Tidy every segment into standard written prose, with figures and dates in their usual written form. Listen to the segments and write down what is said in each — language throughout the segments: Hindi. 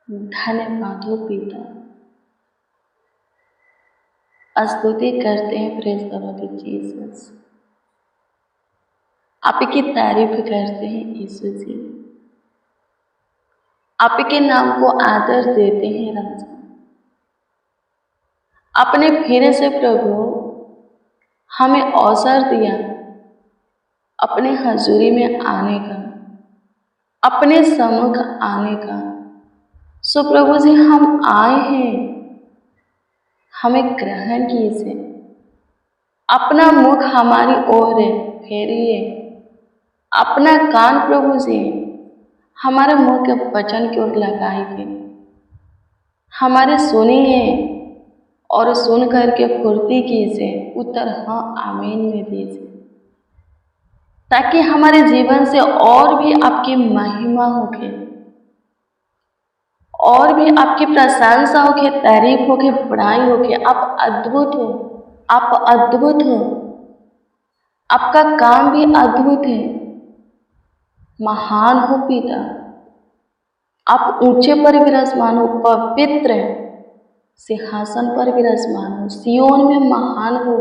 धन्यवाद हो पिता। स्तुति करते हैं, प्रेज द लॉर्ड जीसस। आपकी तारीफ करते हैं यीशु जी। आपके नाम को आदर देते हैं राजा। आपने फिर से प्रभु हमें अवसर दिया अपने हजूरी में आने का, अपने सम्मुख आने का। सो प्रभु जी हम आए हैं, हमें ग्रहण कीजिए। अपना मुख हमारी ओर फेरिए, अपना कान प्रभु जी हमारे मुंह के वचन की ओर लगाइए। हमारे सुनिए और सुन करके फुर्ती कीजिए, उत्तर हाँ आमीन में दीजिए, ताकि हमारे जीवन से और भी आपकी महिमा होके, और भी आपकी प्रशंसा होके, तारीफ होके, बड़ाई होके। आप अद्भुत हो, आप अद्भुत हो, आपका काम भी अद्भुत है, महान हो पिता। आप ऊंचे पर विराजमान हो, पवित्र सिंहासन पर विराजमान हो, सियोन में महान हो,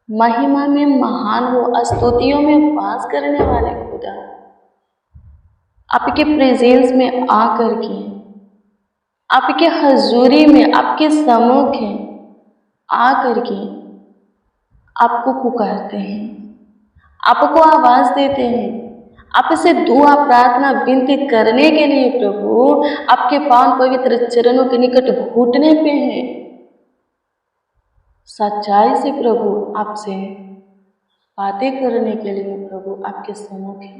महिमा में महान हो, स्तुतियों में वास करने वाले खुदा। आपके प्रेजेंस में आकर के, आपके हजूरी में, आपके सम्मुख आकर के आपको पुकारते हैं, आपको आवाज देते हैं, आपसे दुआ प्रार्थना विनती करने के लिए प्रभु आपके पावन पवित्र चरणों के निकट घुटने पे हैं। सच्चाई से प्रभु आपसे बातें करने के लिए प्रभु आपके सम्मुख है।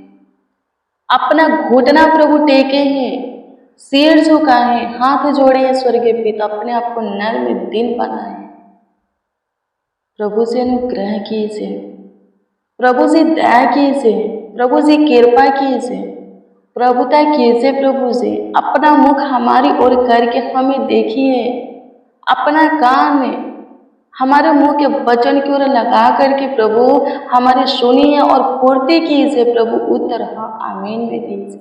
अपना घुटना प्रभु टेके हैं, सिर झुका है, हाथ जोड़े हैं स्वर्गीय पिता, अपने आप को नर में दिन बनाए। प्रभु से अनुग्रह कीजिए, प्रभु से दया कीजिए, प्रभु जी कृपा कीजिए, प्रभुता कीजिए। प्रभु जी अपना मुख हमारी ओर करके हमें देखिए, अपना कान हमारे मुंह के वचन की ओर लगा करके प्रभु हमारी सुनिए और पूर्ति कीजिए। प्रभु उत्तर हाँ आमीन में दीजिए,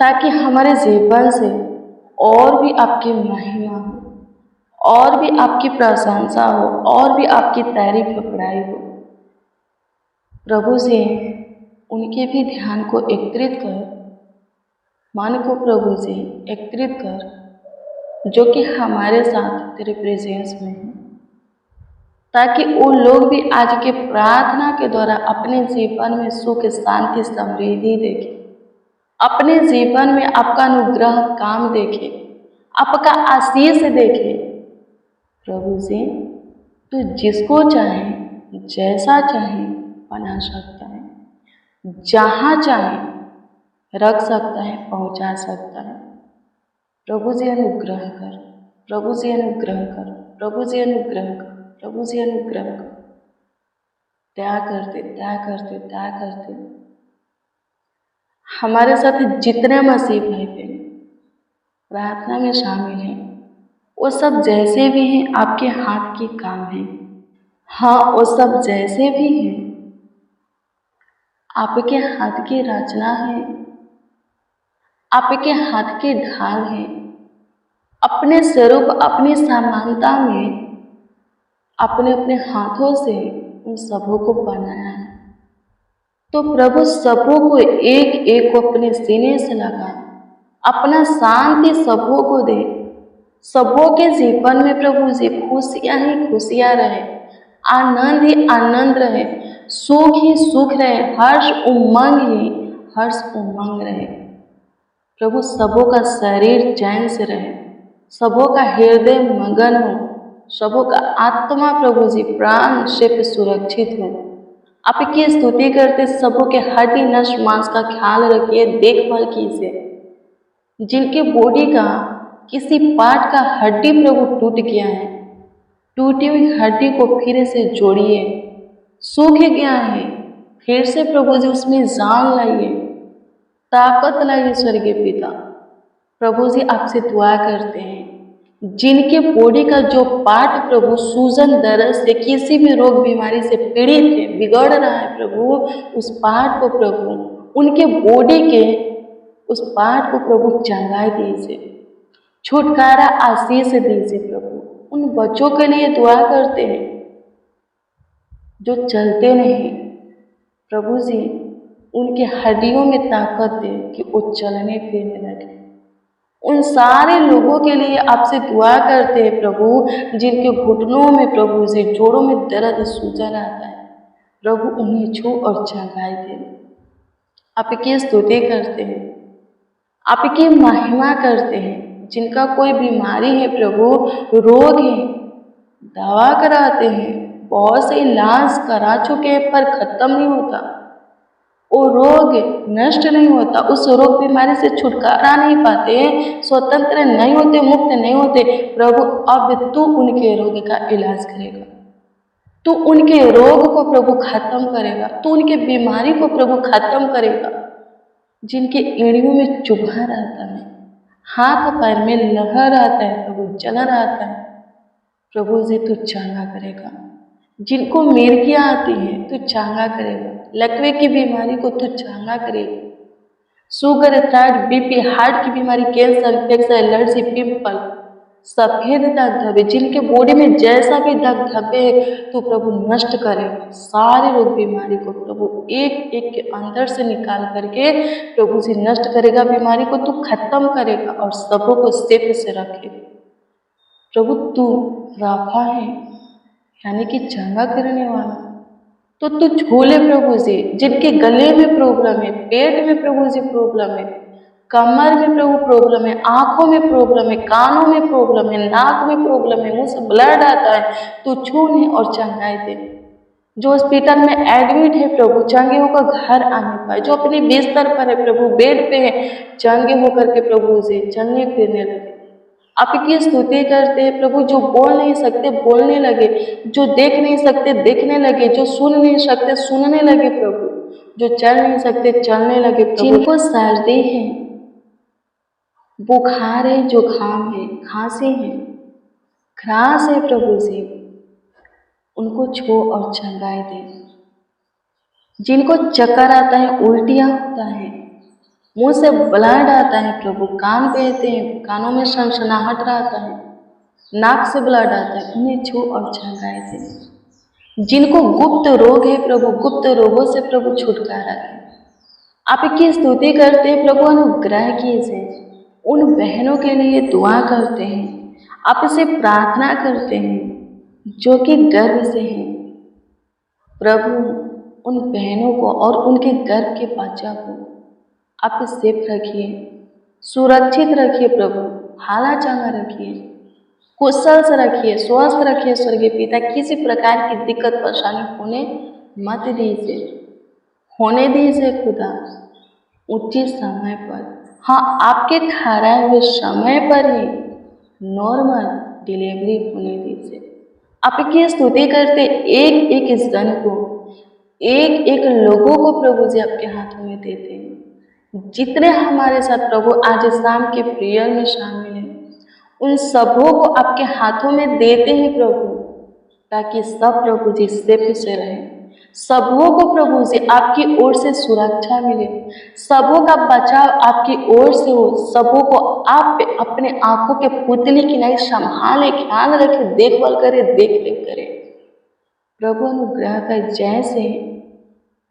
ताकि हमारे जीवन से और भी आपकी महिमा हो, और भी आपकी प्रशंसा हो, और भी आपकी तारीफ बड़ाई हो। प्रभु जी उनके भी ध्यान को एकत्रित कर, मन को प्रभु जी एकत्रित कर, जो कि हमारे साथ तेरे प्रेजेंस में है, ताकि वो लोग भी आज के प्रार्थना के द्वारा अपने जीवन में सुख, शांति, समृद्धि देखें, अपने जीवन में आपका अनुग्रह काम देखे, आपका आशीष देखे। प्रभु जी तू जिसको चाहे, जैसा चाहे बना सकता है, जहाँ चाहे रख सकता है, पहुँचा सकता है। प्रभु जी अनुग्रह कर, प्रभु जी अनुग्रह कर, प्रभु जी अनुग्रह कर, प्रभु जी अनुग्रह कर। दया करते, दया करते, दया करते। हमारे साथ जितने मसीह भाई बहन प्रार्थना में शामिल हैं, वो सब जैसे भी हैं आपके हाथ की काम है। हाँ, वो सब जैसे भी हैं आपके हाथ की रचना है, आपके हाथ की ढाल है। अपने स्वरूप, अपनी समानता में अपने अपने हाथों से उन सबों को बनाया है। तो प्रभु सबों को एक एक को अपने सीने से लगा, अपना शांति सबों को दे। सबों के जीवन में प्रभु जी खुशियाँ ही खुशियाँ रहे, आनंद ही आनंद रहे, सुख ही सुख रहे, हर्ष उमंग ही हर्ष उमंग रहे। प्रभु सबों का शरीर चैन से रहे, सबों का हृदय मगन हो, सबों का आत्मा प्रभु जी प्राण से सुरक्षित हो। आपकी स्तुति करते सबों के हड्डी नस मांस का ख्याल रखिए, देखभाल कीजिए। जिनके बॉडी का किसी पार्ट का हड्डी प्रभु टूट गया है, टूटी हुई हड्डी को फिर से जोड़िए। सूख गया है, फिर से प्रभु जी उसमें जान लाइए, ताकत लाइए स्वर्गीय पिता। प्रभु जी आपसे दुआ करते हैं, जिनके बॉडी का जो पार्ट प्रभु सूजन दर्द से, किसी भी रोग बीमारी से पीड़ित है, बिगड़ रहा है प्रभु, उस पार्ट को प्रभु उनके बॉडी के उस पाठ को प्रभु चंगाई दीजिए, छुटकारा आशीष दीजिए प्रभु। उन बच्चों के लिए दुआ करते हैं जो चलते नहीं, प्रभु जी उनके हड्डियों में ताकत दे कि वो चलने फिरने लगे। उन सारे लोगों के लिए आपसे दुआ करते हैं प्रभु जिनके घुटनों में प्रभु जी जोड़ों में दर्द सूजन आता है, प्रभु उन्हें छू और चंगाई दे। आपकी स्तुति करते हैं, आपकी महिमा करते हैं। जिनका कोई बीमारी है प्रभु, रोग है, दवा कराते हैं, बहुत से इलाज करा चुके हैं पर खत्म नहीं होता, वो रोग नष्ट नहीं होता, उस रोग बीमारी से छुटकारा नहीं पाते, स्वतंत्र नहीं होते, मुक्त नहीं होते। प्रभु अब तू उनके रोग का इलाज करेगा, तू उनके रोग को प्रभु खत्म करेगा, तू उनके बीमारी को प्रभु खत्म करेगा। जिनके एड़ियों में चुभा रहता है, हाथ पैर में लहर आता है प्रभु, जलन आता है, प्रभु जी तू चंगा करेगा। जिनको मिर्गियाँ आती हैं तू चंगा करेगा, लकवे की बीमारी को तू चंगा करेगा, शुगर, थायराइड, बीपी, हार्ट की बीमारी, कैंसर, इन्फेक्शन, एलर्जी, पिंपल, सफेद दाग धब्बे, जिनके बॉडी में जैसा भी दाग धब्बे है तो प्रभु नष्ट करेगा। सारे रोग बीमारी को प्रभु एक एक के अंदर से निकाल करके प्रभु जी नष्ट करेगा, बीमारी को तू खत्म करेगा और सबों को सेफ से रखेगा। प्रभु तू राफा है, यानी कि चंगा करने वाला, तो तू झूले प्रभु जी। जिनके गले में प्रॉब्लम है, पेट में प्रभु जी प्रॉब्लम है, कमर में प्रभु प्रॉब्लम है, आंखों में प्रॉब्लम है, कानों में प्रॉब्लम है, नाक में प्रॉब्लम है, मुंह से ब्लड आता है, तू छूने और चंगाई दे। जो हॉस्पिटल में एडमिट है प्रभु, चंगे होकर घर आने पाए। जो अपने बिस्तर पर है प्रभु, बेड पे है, चंगे होकर के प्रभु जी चलने फिरने लगे। आपकी स्तुति करते हैं प्रभु। जो बोल नहीं सकते बोलने लगे, जो देख नहीं सकते देखने लगे, जो सुन नहीं सकते सुनने लगे प्रभु, जो चल नहीं सकते चलने लगे प्रभु। जिनको सर्दी है, बुखार है, जुकाम है, खांसी है, खराश है प्रभु जी, उनको छू और चंगाई दे। जिनको चक्कर आता है, उल्टियाँ होता है, मुंह से ब्लड आता है प्रभु, कान बहते हैं, कानों में सनसनाहट रहता है, नाक से ब्लड आता है, उन्हें छू और चंगाई दे। जिनको गुप्त रोग है प्रभु, गुप्त रोगों से प्रभु छुटकारा दे। आपकी स्तुति करते हैं प्रभु, अनुग्रह कीजिए। उन बहनों के लिए दुआ करते हैं, आपसे प्रार्थना करते हैं जो कि गर्भ से हैं प्रभु। उन बहनों को और उनके गर्भ के बच्चा को आप सेफ रखिए, सुरक्षित रखिए प्रभु, हाला चंगा रखिए, कुशल से रखिए, स्वस्थ रखिए स्वर्गीय पिता। किसी प्रकार की दिक्कत परेशानी होने मत दीजिए, होने दीजिए खुदा। उचित समय पर, हाँ आपके ठहराए हुए समय पर ही नॉर्मल डिलीवरी होने दीजिए। आपकी स्तुति करते एक एक जन को, एक एक लोगों को प्रभु जी आपके हाथों में देते हैं। जितने हमारे साथ प्रभु आज शाम के प्रेयर में शामिल हैं, उन सबों को आपके हाथों में देते हैं प्रभु, ताकि सब प्रभु जी सेफ से रहें। सबों को प्रभु जी आपकी ओर से सुरक्षा मिले, सबों का बचाव आपकी ओर से हो, सबों को आप अपने आंखों के पुतली की नहीं संभाले, ख्याल रखे, देखभाल करे, देख रेख करे प्रभु। अनुग्रह कर, जैसे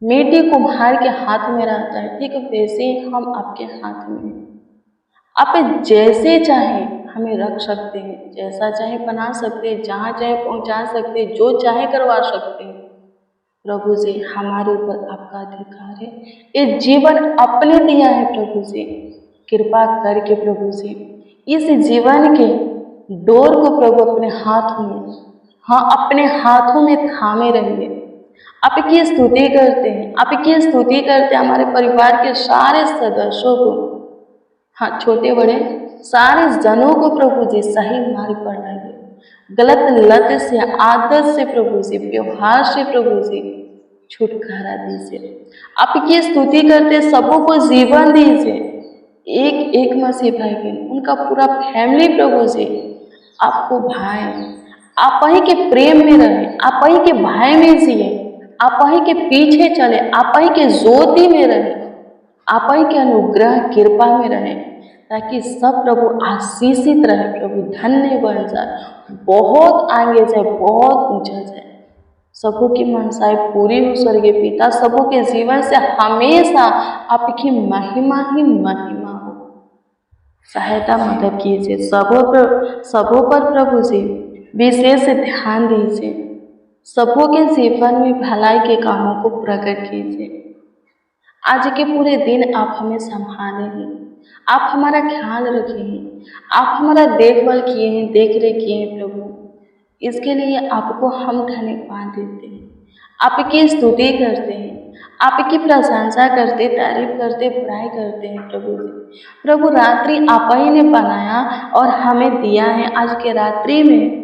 मिट्टी कुम्हार के हाथ में रहता है, ठीक वैसे हम आपके हाथ में, आप जैसे चाहे हमें रख सकते हैं, जैसा चाहे बना सकते हैं, जहाँ चाहे पहुँचा सकते हैं, जो चाहे करवा सकते हैं प्रभु जी। हमारे ऊपर आपका अधिकार है, ये जीवन अपने दिया है प्रभु जी। कृपा करके प्रभु जी इस जीवन के डोर को प्रभु अपने हाथ में, हाँ अपने हाथों में थामे रहिए। आपकी स्तुति करते हैं, आपकी स्तुति करते हैं हमारे परिवार के सारे सदस्यों को, हाँ छोटे बड़े सारे जनों को प्रभु जी सही मार्ग पर लाइए। गलत लत से, आदत से प्रभु जी, व्यवहार से प्रभु जी छुटकारा दीजिए। आपकी स्तुति करते सबों को जीवन दीजिए। एक एक मसीह भाई बहन, उनका पूरा फैमिली प्रभु जी आपको भाई, आप ही के प्रेम में रहे, आप ही के भाई में जिए, आप ही के पीछे चले, आप ही के ज्योति में रहे, आप ही के अनुग्रह कृपा में रहे, ताकि सब प्रभु आशीषित रहे, प्रभु धन्य बन जाए, बहुत आगे जाए, बहुत ऊंचा जाए, सबों की मनसाएं पूरी हो स्वर्गीय पिता। सबों के जीवन से हमेशा आपकी महिमा ही महिमा हो। सहायता मदद कीजिए, सबों पर प्रभु जी विशेष ध्यान दीजिए, सबों के जीवन में भलाई के कामों को प्रकट कीजिए। आज के पूरे दिन आप हमें संभाले हैं, आप हमारा ख्याल रखे हैं, आप हमारा देखभाल किए हैं, देख रेख किए हैं प्रभु। इसके लिए आपको हम धन्यवाद देते हैं, आपकी स्तुति करते हैं, आपकी प्रशंसा करते, तारीफ करते, बुराई करते हैं प्रभु जी। प्रभु रात्रि आप ही ने बनाया और हमें दिया है। आज के रात्रि में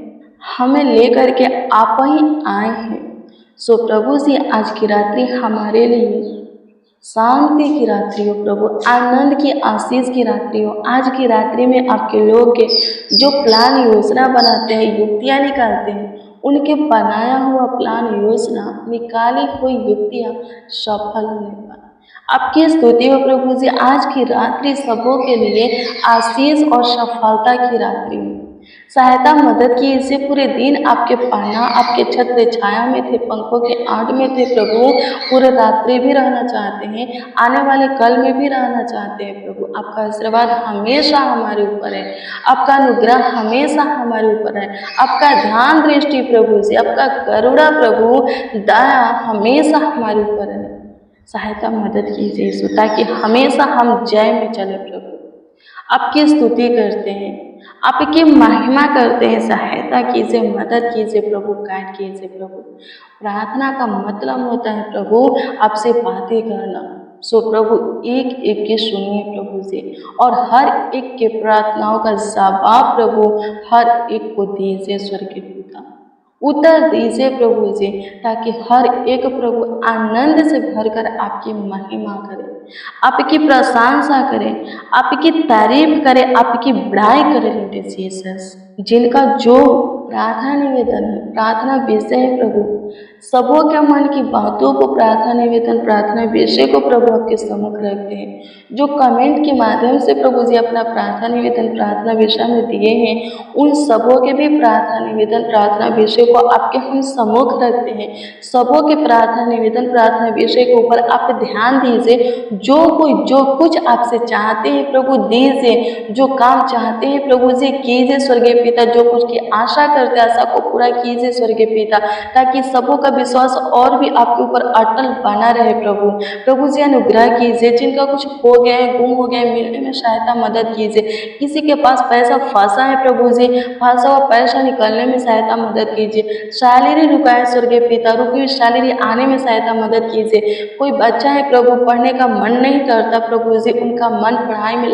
हमें लेकर के आप ही आए हैं। सो प्रभु जी आज की रात्रि हमारे लिए शांति की रात्रि हो प्रभु, आनंद की आशीष की रात्रि हो। आज की रात्रि में आपके लोग के जो प्लान योजना बनाते हैं, युक्तियाँ निकालते हैं, उनके बनाया हुआ प्लान योजना, निकाली हुई युक्तियाँ सफल होने पाए। आपकी स्तुति हो प्रभु जी। आज की रात्रि सबों के लिए आशीष और सफलता की रात्रि हो। सहायता मदद की इसे पूरे दिन आपके पाना, आपके छत्र छाया में थे, पंखों के आड़ में थे प्रभु। पूरे रात्रि भी रहना चाहते हैं, आने वाले कल में भी रहना चाहते हैं प्रभु। आपका आशीर्वाद हमेशा हमारे ऊपर है, आपका अनुग्रह हमेशा हमारे ऊपर है, आपका ध्यान दृष्टि प्रभु से, आपका करुणा प्रभु, दया हमेशा हमारे ऊपर है। सहायता मदद कीजिए यीशु, ताकि हमेशा हम जय में चले प्रभु। आपकी स्तुति करते हैं, आपकी महिमा करते हैं। सहायता कीजिए, मदद कीजिए प्रभु, गाइड कीजिए प्रभु। प्रार्थना का मतलब होता है प्रभु आपसे बातें करना। सो प्रभु एक एक की सुनिए प्रभु से, और हर एक के प्रार्थनाओं का जवाब प्रभु हर एक को दीजिए स्वर्गीय पिता, उत्तर दीजिए प्रभु जी, ताकि हर एक प्रभु आनंद से भरकर आपकी महिमा करे, आपकी प्रशंसा करें, आपकी तारीफ करें, आपकी बड़ाई करें। लॉर्ड जीसस, जिनका जो प्रार्थना निवेदन है, प्रार्थना विषय है प्रभु, सबों के मन की बातों को प्रार्थना निवेदन, प्रार्थना विषय को प्रभु आपके सम्मुख रखते हैं। जो कमेंट के माध्यम से प्रभु जी अपना प्रार्थना निवेदन, प्रार्थना विषय में दिए हैं, उन सबों के भी प्रार्थना निवेदन, प्रार्थना विषय को आपके हम सम्मुख रखते हैं। सबों के प्रार्थना निवेदन, प्रार्थना विषय के ऊपर आप ध्यान दीजिए। जो कुछ आपसे चाहते हैं प्रभु दीजिए, जो काम चाहते हैं प्रभु जी कीजिए स्वर्गीय पिता, जो कुछ की आशा करते आशा को पूरा कीजिए स्वर्गीय पिता, ताकि सबों का विश्वास और भी आपके ऊपर अटल बना रहे प्रभु। प्रभु जी अनुग्रह कीजिए, जिनका कुछ हो गया है, गुम हो गया है, मिलने में सहायता मदद कीजिए। किसी के पास पैसा फंसा है प्रभु जी, फंसा हुआ पैसा निकलने में सहायता मदद कीजिए। सैलरी रुका है स्वर्गीय पिता, रुकी हुई सैलरी आने में सहायता मदद कीजिए। कोई बच्चा है प्रभु पढ़ने का मन नहीं करता प्रभु जी, उनका मन पढ़ाई में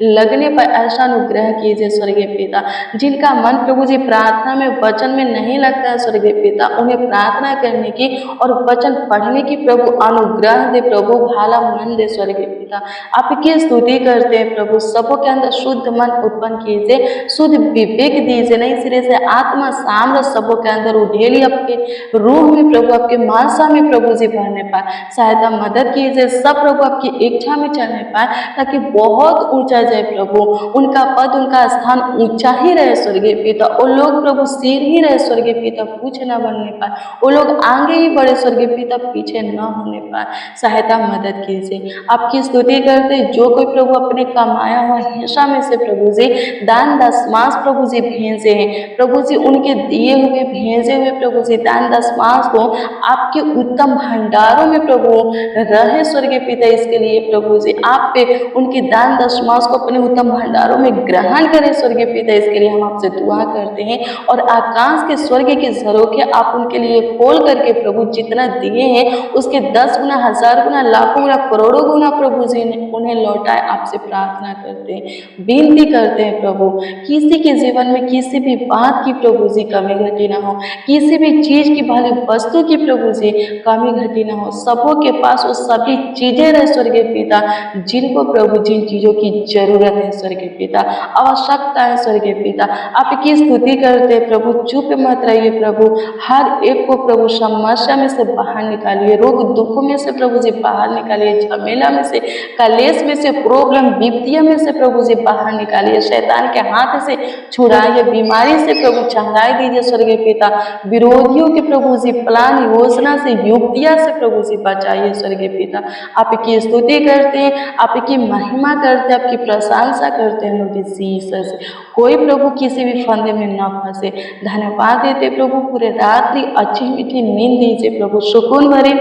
लगने पर ऐसा अनुग्रह कीजिए स्वर्गीय पिता। जिनका मन प्रभु जी प्रार्थना में, वचन में नहीं लगता है स्वर्गीय पिता, उन्हें प्रार्थना करने की और वचन पढ़ने की प्रभु अनुग्रह दे प्रभु, भाला मन दे स्वर्गीय पिता। आपकी स्तुति करते हैं प्रभु। सबों के अंदर शुद्ध मन उत्पन्न कीजिए, शुद्ध विवेक दीजिए, नई सिरे से आत्मा साम्राज्य सबों के अंदर उधेली, आपके रूह में प्रभु, आपके मानसा में प्रभु जी भरने पाए। सहायता मदद कीजिए, सब प्रभु आपकी इच्छा में चलने पाए, ताकि बहुत ऊंचा जाए प्रभु, उनका पद, उनका स्थान ऊंचा ही रहे स्वर्गीय पिता। वो लोग प्रभु सिर ही रहे स्वर्गीय पिता, पीछे न बनने पाए। वो लोग आगे ही बढ़े स्वर्गीय पिता, पीछे न होने पाए। सहायता मदद कीजिए। आपकी स्तुति करते, जो कोई प्रभु अपने कमाया हुआ हिस्सा में से प्रभु जी दान दशमांश प्रभु जी भेजे हैं प्रभु जी, उनके दिए हुए भेजे हुए प्रभु जी दान दशमांश को आपके उत्तम भंडारों में प्रभु रहे स्वर्गीय पिता। इसके लिए प्रभु जी आप पे उनके दान दशमांश को अपने उत्तम भंडारों में ग्रहण करें स्वर्गीय पिता। इसके लिए हम आपसे दुआ करते हैं, और आकाश के स्वर्ग के झरोखे आप उनके लिए खोल करके प्रभु जितना दिए हैं उसके 10 गुना, 1000 गुना, लाखों गुना, करोड़ों गुना प्रभु जी उन्हें लौटाए। आपसे प्रार्थना करते हैं, विनती करते हैं प्रभु, किसी के जीवन में किसी भी बात की प्रभु जी कमी घटी ना हो, किसी भी चीज की, भले वस्तु की प्रभु जी कमी घटी ना हो। सबों के पास वो सभी चीजें रहे स्वर्गीय पिता, जिनको प्रभु जिन चीजों की जरूरत है स्वर्गीय पिता, आवश्यकता है स्वर्गीय पिता। आपकी स्तुति करते प्रभु, चुप मत रहिए प्रभु। हर एक को प्रभु समस्या में से बाहर निकालिए, रोग दुखों में से प्रभु जी बाहर निकालिए, झमेला में से, कलेश में से, प्रॉब्लम विपत्तियों में से प्रभु जी बाहर निकालिए, शैतान के हाथ से छुड़ाइए, बीमारी से प्रभु चंगाई दीजिए स्वर्गीय पिता। विरोधियों के प्रभु जी प्लान योजना से, युक्तियां से प्रभु जी बचाइए स्वर्गीय पिता। आपकी स्तुति करते हैं, आपकी महिमा करते हैं, आपकी प्रशंसा करते हैं लॉर्ड जीसस। कोई प्रभु किसी भी फंदे में न फंसे। धन्यवाद देते प्रभु, पूरे रात्रि अच्छी मीठी नींद दीजिए प्रभु, सुकून भरी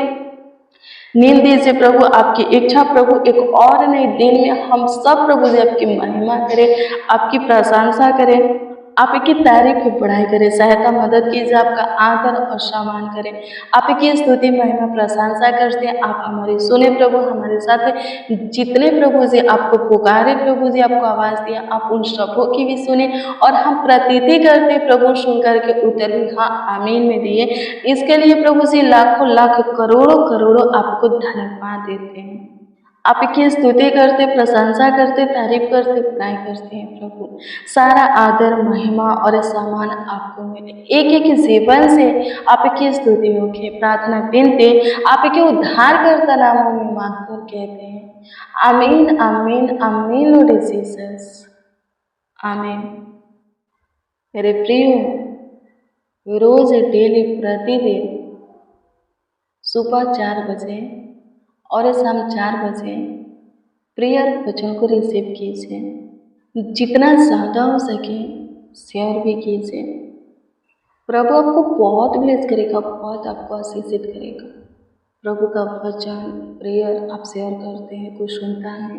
नींद दीजिए प्रभु। आपकी इच्छा प्रभु एक और नए दिन में हम सब प्रभु जी आपकी महिमा करें, आपकी प्रशंसा करें, आपकी तारीफ की पढ़ाई करें, सहायता मदद कीजिए, आपका आदर और सम्मान करें, आपकी स्तुति महिमा प्रशंसा करते हैं। आप हमारी सुने प्रभु, हमारे साथ जितने प्रभु जी आपको पुकारे प्रभु जी, आपको आवाज़ दिया, आप उन सबों की भी सुने और हम प्रतीति करते प्रभु, सुन करके उत्तर भी हाँ आमीन में दिए। इसके लिए प्रभु जी लाखों लाख करोड़ों करोड़ों आपको धन्यवाद देते हैं, आपकी स्तुति करते, प्रशंसा करते, तारीफ करते, बड़ाई करते हैं प्रभु। सारा आदर महिमा और सम्मान आपको मिले, एक एक जीवन से आपकी स्तुति होके प्रार्थना विनती आपके उद्धारकर्ता नामों में मांगकर कहते हैं आमीन आमीन आमीन लॉर्ड जीसस आमीन। मेरे प्रियो, रोज डेली प्रतिदिन सुबह 4 बजे और शाम 4 बजे प्रेयर वचन को रिसीव कीजिए, जितना ज़्यादा हो सके शेयर भी कीजिए। प्रभु आपको बहुत ब्लेस करेगा, बहुत आपको आशीषित करेगा। प्रभु का वचन प्रेयर आप शेयर करते हैं, कोई सुनता है,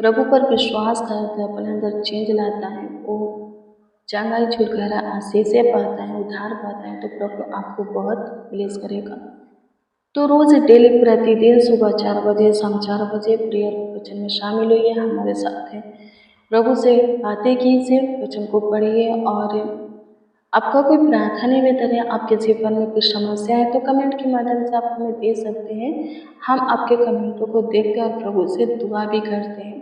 प्रभु पर विश्वास करता है, अपने अंदर चेंज लाता है, वो चंगाई छुटकारा आशीषें पाता है, उद्धार पाता है, तो प्रभु आपको बहुत ब्लेस करेगा। तो रोज़ डेली प्रतिदिन सुबह 4 बजे, शाम 4 बजे प्रेयर वचन में शामिल होइए, हमारे साथ हैं। प्रभु से बातें कीजिए, वचन को पढ़िए और आपका कोई प्रार्थना निवेदन है, आपके जीवन में कुछ समस्या है तो कमेंट के माध्यम से आप हमें दे सकते हैं। हम आपके कमेंटों को देखते हैं और प्रभु से दुआ भी करते हैं।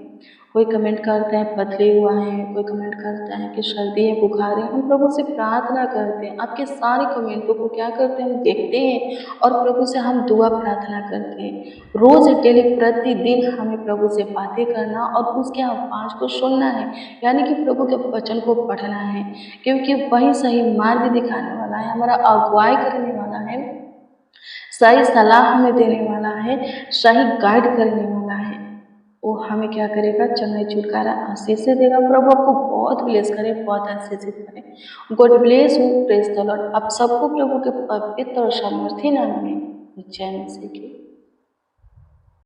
कोई कमेंट करता है पतले हुआ है, कोई कमेंट करता है कि सर्दी है, बुखार है, हम प्रभु से प्रार्थना करते हैं। आपके सारे कमेंटों को क्या करते हैं, हम देखते हैं और प्रभु से हम दुआ प्रार्थना करते हैं। रोज़ डेली प्रतिदिन हमें प्रभु से बातें करना और उसके आवाज़ को सुनना है, यानी कि प्रभु के वचन को पढ़ना है, क्योंकि वही सही मार्ग दिखाने वाला है, हमारा अगुवाई करने वाला है, सही सलाह हमें देने वाला है, सही गाइड करने वाला है। वो हमें क्या करेगा, चंगाई छुटकारा आशीष से देगा। प्रभु आपको बहुत ब्लेस करे, बहुत आशीषित करे। God bless you, praise the Lord. आप सबको प्रभु के पवित्र और सामर्थी नाम में जय मसीह की।